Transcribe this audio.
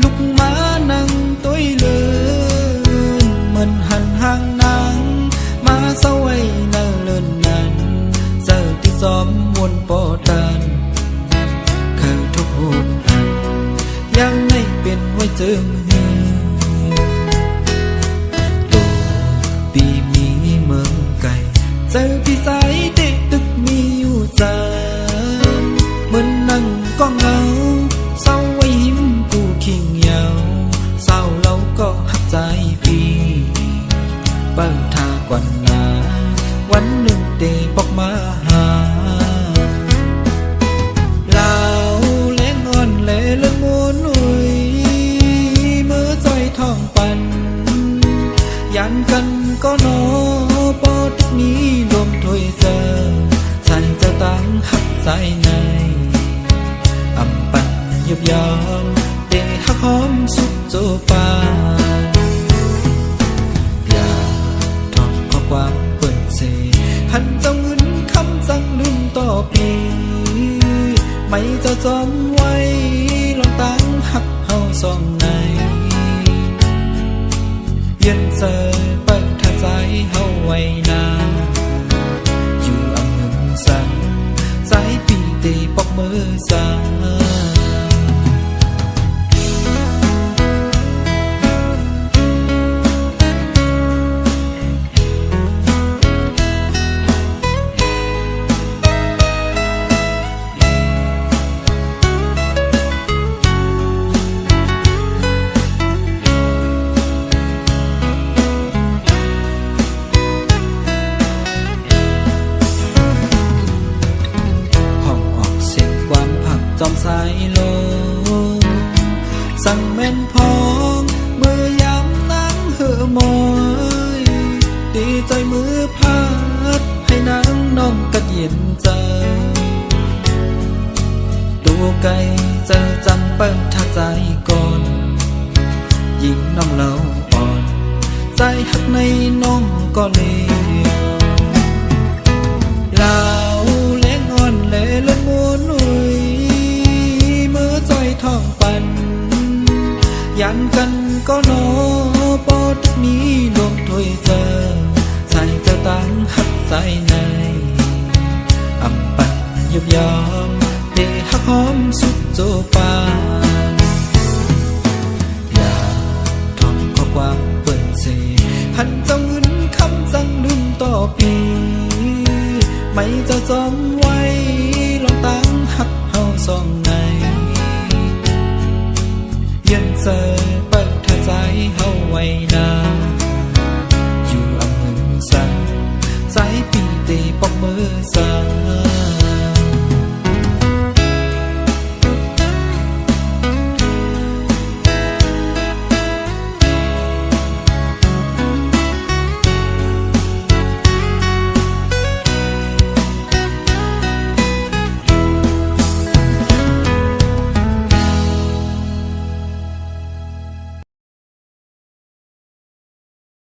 lúc má nắng tối lớn mình hành hàng nắng má sau ấy nở lớn nàn giờ thì xóm muôn bỏ tàn khờ thúc hồn hàn yang ngay bên ngoài trường tổ bị mi mừng cày giờ thì sai để tức mi u giàn mình nắng con ngáo sau ấy hiếm cụ khinh nhau sao lâu có hấp dài vì bao tha quan na quán nương tê bọc má hà lao lẽ ngon lẽ lớn muốn nuôi mưa rơi thong pan dàn cần có nó bó tức ní lồm thôi giờ dài giờ tăng hấp dài này âm pan nhịp giòn để hắc hóm suốt dỗ panความเปิดเสหันเจ้าเงินคำสั่งลืมต่อปีไม่จะจอมไว้ลองตั้งหักเฮาสองในเย็นเสยเปิดท่าใจเฮาไว้นาอยู่อำเภอสังสายปีตีปอกมือสาจอมสายลมสั่งแม่นพองมือยำนั่งเหือมอยดีใจมือพัดให้นางน้องกัดเย็นใจตัวไก่เจอจำเปิ้ลท่าใจก่อนยิ่งน้องเล่าอ่อนใจหักในน้องก็เลวลาวเล่งอ่อนเล่เล่นมูนอุยท้องปันยันกันก็นอปอดนี้ลมถอยเจอใส่เจ้าตังหักใส่ในอำปันยุบยอมเดหักหอมสุดโจปานอย่าทอมข้อความเปิดเสหันเจ้าเงินคำสั่งลืมต่อปีไม่จะจอมไว้ลองตั้งหักเฮาสองในเย็นเส